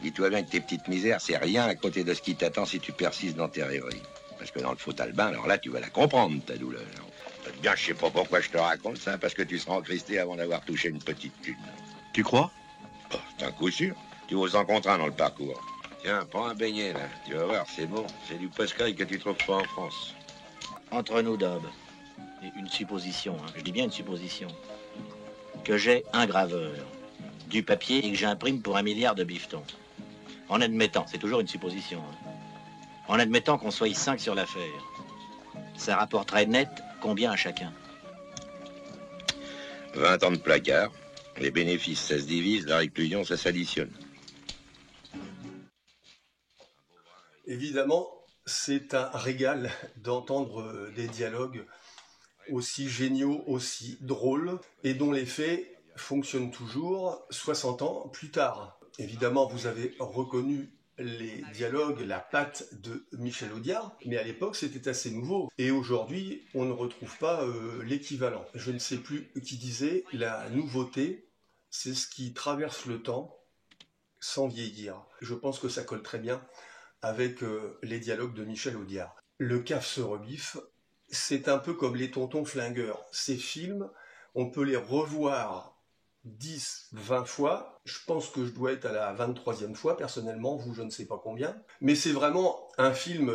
Dis-toi bien que tes petites misères, c'est rien à côté de ce qui t'attend si tu persistes dans tes rêveries. Parce que dans le faux albin, alors là, tu vas la comprendre, ta douleur. Bien, je sais pas pourquoi je te raconte ça, parce que tu seras encristé avant d'avoir touché une petite thune. Tu crois? Oh, c'est un coup sûr. Tu vas en contraindre dans le parcours. Tiens, prends un beignet, là. Tu vas voir, c'est bon. C'est du Pascal que tu trouves pas en France. Entre nous, Dob, une supposition, hein, je dis bien une supposition, que j'ai un graveur, du papier et que j'imprime pour 1 milliard de bifetons. En admettant, c'est toujours une supposition, hein, en admettant qu'on soit 5 sur l'affaire, ça rapporterait net combien à chacun? 20 ans de placard. Les bénéfices, ça se divise. La réclusion, ça s'additionne. Évidemment, c'est un régal d'entendre des dialogues aussi géniaux, aussi drôles, et dont les faits fonctionnent toujours 60 ans plus tard. Évidemment, vous avez reconnu les dialogues, la patte de Michel Audiard, mais à l'époque c'était assez nouveau. Et aujourd'hui, on ne retrouve pas l'équivalent. Je ne sais plus qui disait, la nouveauté, c'est ce qui traverse le temps sans vieillir. Je pense que ça colle très bien avec les dialogues de Michel Audiard. Le CAF se rebiffe, c'est un peu comme les tontons flingueurs. Ces films, on peut les revoir 10, 20 fois. Je pense que je dois être à la 23e fois, personnellement, vous, je ne sais pas combien. Mais c'est vraiment un film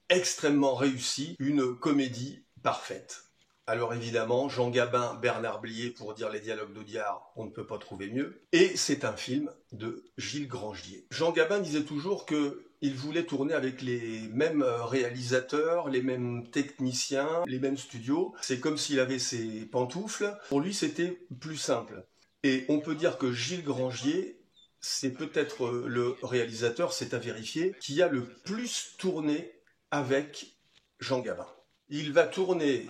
extrêmement réussi, une comédie parfaite. Alors évidemment, Jean Gabin, Bernard Blier, pour dire les dialogues d'Audiard, on ne peut pas trouver mieux. Et c'est un film de Gilles Grangier. Jean Gabin disait toujours qu'il voulait tourner avec les mêmes réalisateurs, les mêmes techniciens, les mêmes studios. C'est comme s'il avait ses pantoufles. Pour lui, c'était plus simple. Et on peut dire que Gilles Grangier, c'est peut-être le réalisateur, c'est à vérifier, qui a le plus tourné avec Jean Gabin. Il va tourner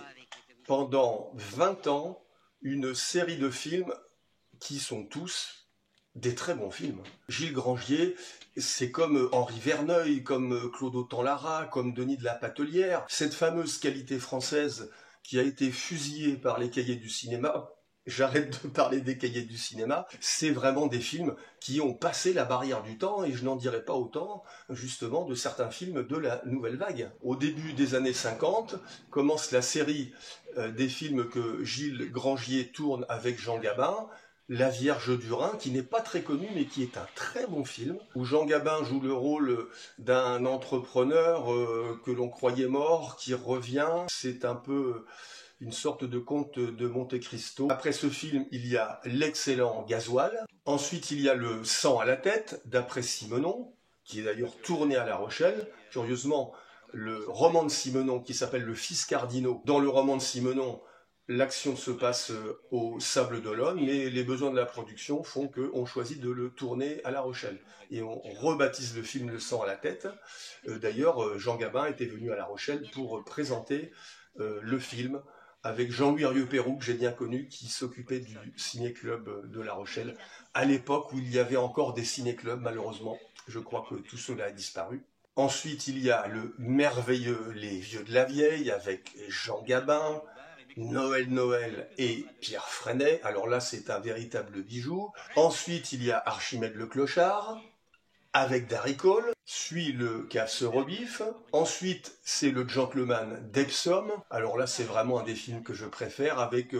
pendant 20 ans une série de films qui sont tous des très bons films. Gilles Grangier, c'est comme Henri Verneuil, comme Claude Autant-Lara, comme Denis de la Patelière. Cette fameuse qualité française qui a été fusillée par les cahiers du cinéma, j'arrête de parler des cahiers du cinéma, c'est vraiment des films qui ont passé la barrière du temps, et je n'en dirai pas autant, justement, de certains films de la nouvelle vague. Au début des années 50, commence la série des films que Gilles Grangier tourne avec Jean Gabin, La Vierge du Rhin, qui n'est pas très connu, mais qui est un très bon film, où Jean Gabin joue le rôle d'un entrepreneur que l'on croyait mort, qui revient. C'est un peu une sorte de conte de Monte Cristo. Après ce film, il y a l'excellent Gasoil. Ensuite, il y a Le sang à la tête, d'après Simenon, qui est d'ailleurs tourné à La Rochelle. Curieusement, le roman de Simenon, qui s'appelle Le Fils Cardinaux, dans le roman de Simenon, l'action se passe au Sable d'Olonne, mais les besoins de la production font qu'on choisit de le tourner à La Rochelle. Et on rebaptise le film Le sang à la tête. D'ailleurs, Jean Gabin était venu à La Rochelle pour présenter le film avec Jean-Louis Rieux-Pérou, que j'ai bien connu, qui s'occupait du ciné-club de La Rochelle, à l'époque où il y avait encore des ciné-clubs, malheureusement. Je crois que tout cela a disparu. Ensuite, il y a le merveilleux Les Vieux de la Vieille, avec Jean Gabin, Noël et Pierre Freinet. Alors là, c'est un véritable bijou. Ensuite, il y a Archimède le Clochard, avec Darry Cole, suit le CAF se rebiffe. Ensuite, c'est le Gentleman d'Epsom. Alors là, c'est vraiment un des films que je préfère, avec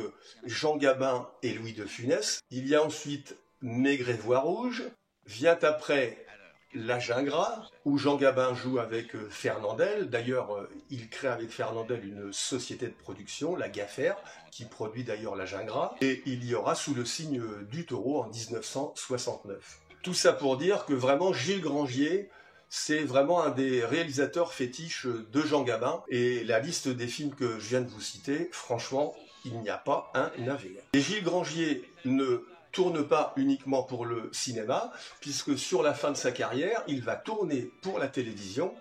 Jean Gabin et Louis de Funès. Il y a ensuite Maigret Voix Rouge. Vient après La Gingras, où Jean Gabin joue avec Fernandel. D'ailleurs, il crée avec Fernandel une société de production, la Gaffer, qui produit d'ailleurs La Gingras. Et il y aura Sous le signe du taureau en 1969. Tout ça pour dire que vraiment Gilles Grangier, c'est vraiment un des réalisateurs fétiches de Jean Gabin. Et la liste des films que je viens de vous citer, franchement, il n'y a pas un navet. Et Gilles Grangier ne tourne pas uniquement pour le cinéma, puisque sur la fin de sa carrière, il va tourner pour la télévision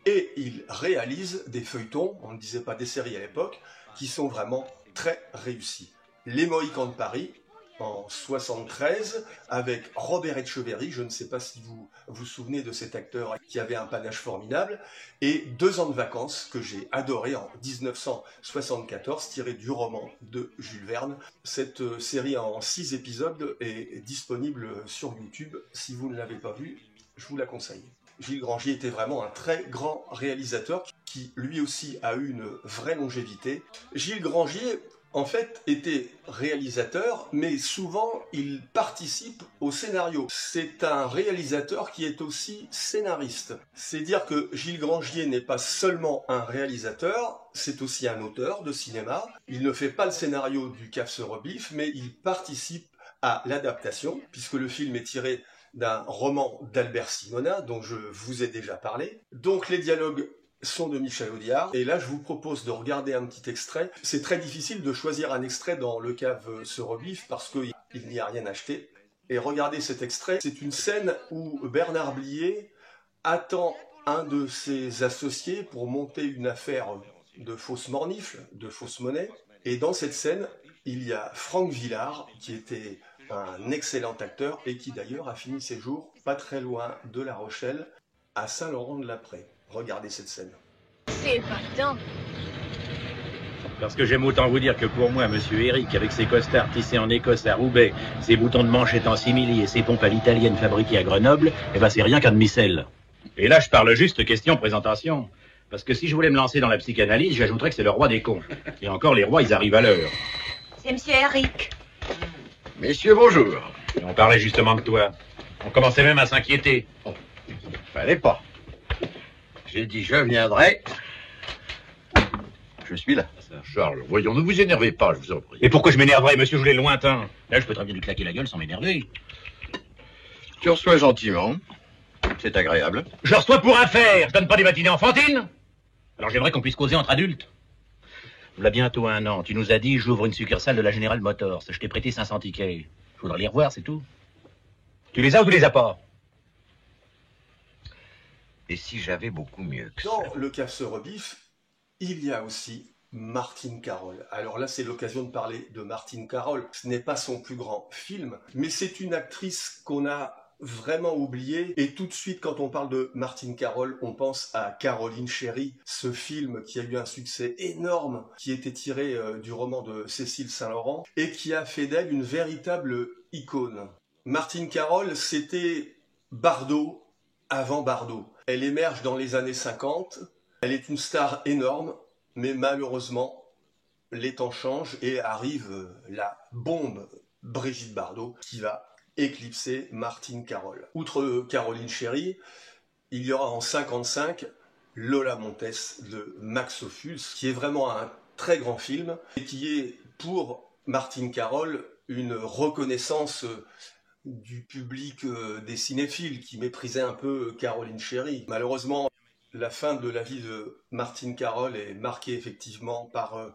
et il réalise des feuilletons, on ne disait pas des séries à l'époque, qui sont vraiment très réussis. Les Mohicans de Paris, en 73 avec Robert Etcheverry, je ne sais pas si vous vous souvenez de cet acteur qui avait un panache formidable, et 2 ans de vacances que j'ai adoré en 1974, tiré du roman de Jules Verne. Cette série en 6 épisodes est disponible sur YouTube. Si vous ne l'avez pas vue, je vous la conseille. Gilles Grangier était vraiment un très grand réalisateur qui lui aussi a eu une vraie longévité. Gilles Grangier, en fait, était réalisateur, mais souvent il participe au scénario. C'est un réalisateur qui est aussi scénariste. C'est dire que Gilles Grangier n'est pas seulement un réalisateur, c'est aussi un auteur de cinéma. Il ne fait pas le scénario du Caf se rebiffe, mais il participe à l'adaptation, puisque le film est tiré d'un roman d'Albert Simonat, dont je vous ai déjà parlé. Donc les dialogues sont de Michel Audiard, et là je vous propose de regarder un petit extrait. C'est très difficile de choisir un extrait dans Le Cave se rebiffe, parce qu'il n'y a rien acheté. Et regardez cet extrait, c'est une scène où Bernard Blier attend un de ses associés pour monter une affaire de fausse mornifle, de fausse monnaie, et dans cette scène, il y a Franck Villard, qui était un excellent acteur et qui d'ailleurs a fini ses jours pas très loin de La Rochelle, à Saint-Laurent-de-l'Après. Regardez cette scène. C'est épatant. Parce que j'aime autant vous dire que pour moi, monsieur Eric, avec ses costards tissés en Écosse à Roubaix, ses boutons de manchette en simili et ses pompes à l'italienne fabriquées à Grenoble, eh ben c'est rien qu'un demi-sel. Et là, je parle juste question présentation. Parce que si je voulais me lancer dans la psychanalyse, j'ajouterais que c'est le roi des cons. Et encore, les rois, ils arrivent à l'heure. C'est monsieur Eric. Messieurs, bonjour. Et on parlait justement de toi. On commençait même à s'inquiéter. Oh, fallait pas. J'ai dit je viendrai. Je suis là. Charles, voyons, ne vous énervez pas, je vous en prie. Et pourquoi je m'énerverais, monsieur, je voulais lointain. Là, je peux très bien lui claquer la gueule sans m'énerver. Tu reçois gentiment. C'est agréable. Je reçois pour un faire. Je donne pas des matinées enfantines. Alors j'aimerais qu'on puisse causer entre adultes. Voilà bientôt 1 an, tu nous as dit, j'ouvre une succursale de la General Motors. Je t'ai prêté 500 tickets. Je voudrais les revoir, c'est tout. Tu les as ou tu les as pas? Et si j'avais beaucoup mieux que ça? Dans Le Caf se rebiffe, il y a aussi Martine Carole. Alors là, c'est l'occasion de parler de Martine Carole. Ce n'est pas son plus grand film, mais c'est une actrice qu'on a vraiment oubliée. Et tout de suite, quand on parle de Martine Carole, on pense à Caroline Chéry, ce film qui a eu un succès énorme, qui était tiré du roman de Cécile Saint-Laurent, et qui a fait d'elle une véritable icône. Martine Carole, c'était Bardot avant Bardot. Elle émerge dans les années 50, elle est une star énorme, mais malheureusement, les temps changent et arrive la bombe Brigitte Bardot qui va éclipser Martine Carole. Outre Caroline Chéry, il y aura en 55 Lola Montes de Max Ophuls, qui est vraiment un très grand film et qui est pour Martine Carole une reconnaissance du public des cinéphiles qui méprisait un peu Caroline Chéry. Malheureusement, la fin de la vie de Martine Carole est marquée effectivement par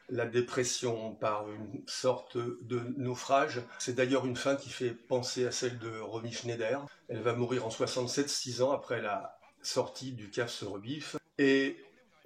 la dépression, par une sorte de naufrage. C'est d'ailleurs une fin qui fait penser à celle de Romy Schneider. Elle va mourir en 67, 6 ans après la sortie du Caf se rebiffe. Et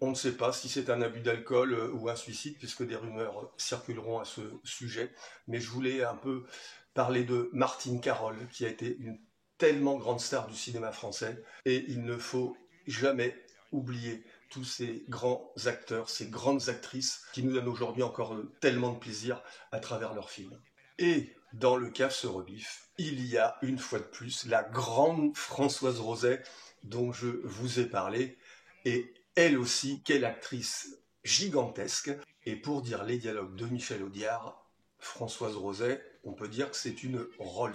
on ne sait pas si c'est un abus d'alcool ou un suicide, puisque des rumeurs circuleront à ce sujet. Mais je voulais un peu parler de Martine Carole, qui a été une tellement grande star du cinéma français. Et il ne faut jamais oublier tous ces grands acteurs, ces grandes actrices qui nous donnent aujourd'hui encore tellement de plaisir à travers leurs films. Et dans Le Caf se rebiffe, il y a une fois de plus la grande Françoise Roset dont je vous ai parlé, et elle aussi, quelle actrice gigantesque. Et pour dire les dialogues de Michel Audiard, Françoise Roset, on peut dire que c'est une Rolls.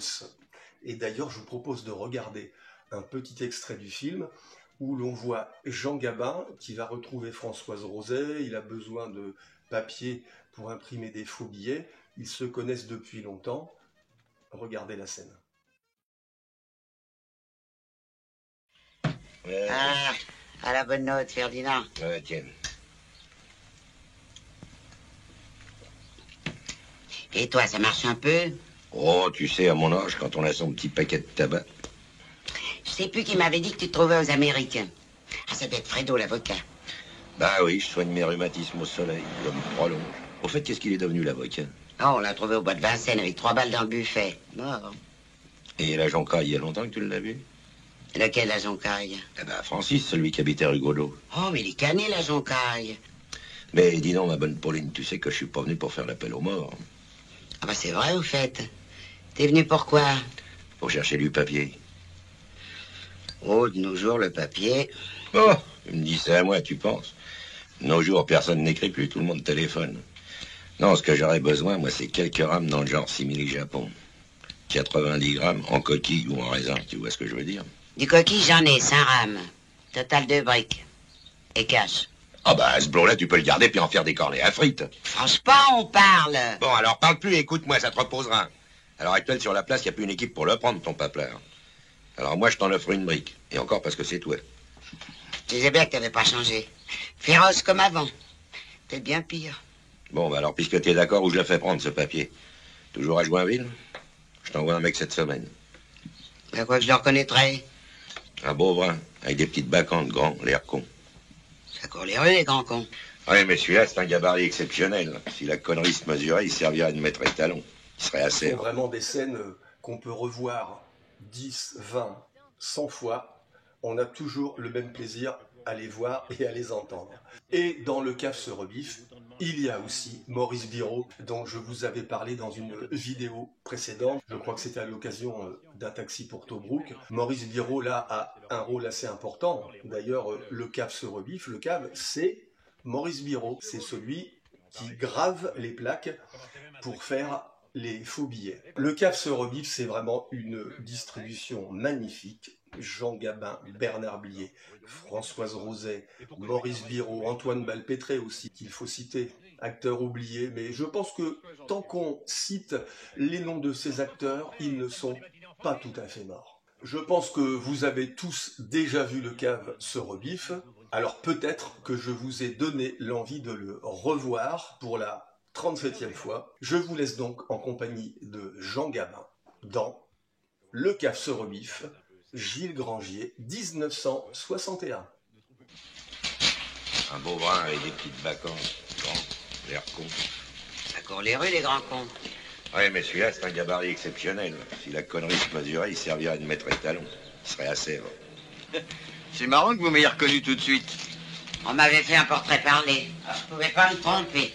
Et d'ailleurs, je vous propose de regarder un petit extrait du film où l'on voit Jean Gabin qui va retrouver Françoise Roset. Il a besoin de papier pour imprimer des faux billets. Ils se connaissent depuis longtemps. Regardez la scène. Ah, à la bonne note, Ferdinand. Tiens. Et toi, ça marche un peu? Oh, tu sais, à mon âge, quand on a son petit paquet de tabac. Je sais plus qui m'avait dit que tu te trouvais aux Américains. Ah, ça doit être Fredo, l'avocat. Bah oui, je soigne mes rhumatismes au soleil, comme prolonge. Au fait, qu'est-ce qu'il est devenu, l'avocat? Oh, on l'a trouvé au bois de Vincennes avec 3 balles dans le buffet. Mort. Et la Joncaille, il y a longtemps que tu l'as vu? Lequel, la Joncaille? Eh ben, Francis, celui qui habitait rue Godot. Oh, mais il est cané, la Joncaille. Mais dis donc, ma bonne Pauline, tu sais que je suis pas venu pour faire l'appel aux morts. Ah bah c'est vrai, au fait. T'es venu pourquoi? Pour chercher du papier. Oh, de nos jours, le papier. Oh, tu me dis c'est à moi, tu penses? De nos jours, personne n'écrit plus, tout le monde téléphone. Non, ce que j'aurais besoin, moi, c'est quelques rames dans le genre simili-Japon. 90 grammes en coquille ou en raisin, tu vois ce que je veux dire? Du coquille, j'en ai 5 rames. Total 2 briques. Et cash. Ah bah, ce blot-là, tu peux le garder puis en faire des cornets à frites. Franchement, on parle. Bon, alors parle plus, écoute-moi, ça te reposera. À l'heure actuelle, sur la place, il n'y a plus une équipe pour le prendre, ton paplard. Alors moi, je t'en offre une brique. Et encore parce que c'est toi. Je disais bien que t'avais pas changé. Féroce comme avant. T'es bien pire. Bon, bah alors, puisque t'es d'accord, où je le fais prendre, ce papier? Toujours à Joinville? Je t'envoie un mec cette semaine. À quoi que je le reconnaîtrais? Un beau brun, avec des petites bacchantes, grand, l'air con. Ça court les rues, les grands cons. Oui, mais celui-là, c'est un gabarit exceptionnel. Si la connerie se mesurait, il servirait de maître étalon. Il serait assez. Ce sont vraiment des scènes qu'on peut revoir 10, 20, 100 fois. On a toujours le même plaisir à les voir et à les entendre. Et dans le cave se rebiffe, il y a aussi Maurice Biraud, dont je vous avais parlé dans une vidéo précédente. Je crois que c'était à l'occasion d'un taxi pour Tobruk. Maurice Biraud, là, a un rôle assez important. D'ailleurs, le cave se rebiffe. Le cave, c'est Maurice Biraud. C'est celui qui grave les plaques pour faire les faux billets. Le cave se rebiffe, c'est vraiment une distribution magnifique. Jean Gabin, Bernard Blier, Françoise Roset, Maurice Biraud, Antoine Balpétré aussi, qu'il faut citer, acteur oublié, mais je pense que tant qu'on cite les noms de ces acteurs, ils ne sont pas tout à fait morts. Je pense que vous avez tous déjà vu le cave se rebiffe, alors peut-être que je vous ai donné l'envie de le revoir pour la 37e fois. Je vous laisse donc en compagnie de Jean Gabin dans Le cave se rebiffe, Gilles Grangier, 1961. Un beau brun avec des petites bacchantes, grand, l'air con. Ça court les rues, les grands cons. Oui, mais celui-là, c'est un gabarit exceptionnel. Si la connerie se mesurait, il servirait de maître étalon. Il serait assez. C'est marrant que vous m'ayez reconnu tout de suite. On m'avait fait un portrait parlé. Alors, je pouvais pas me tromper.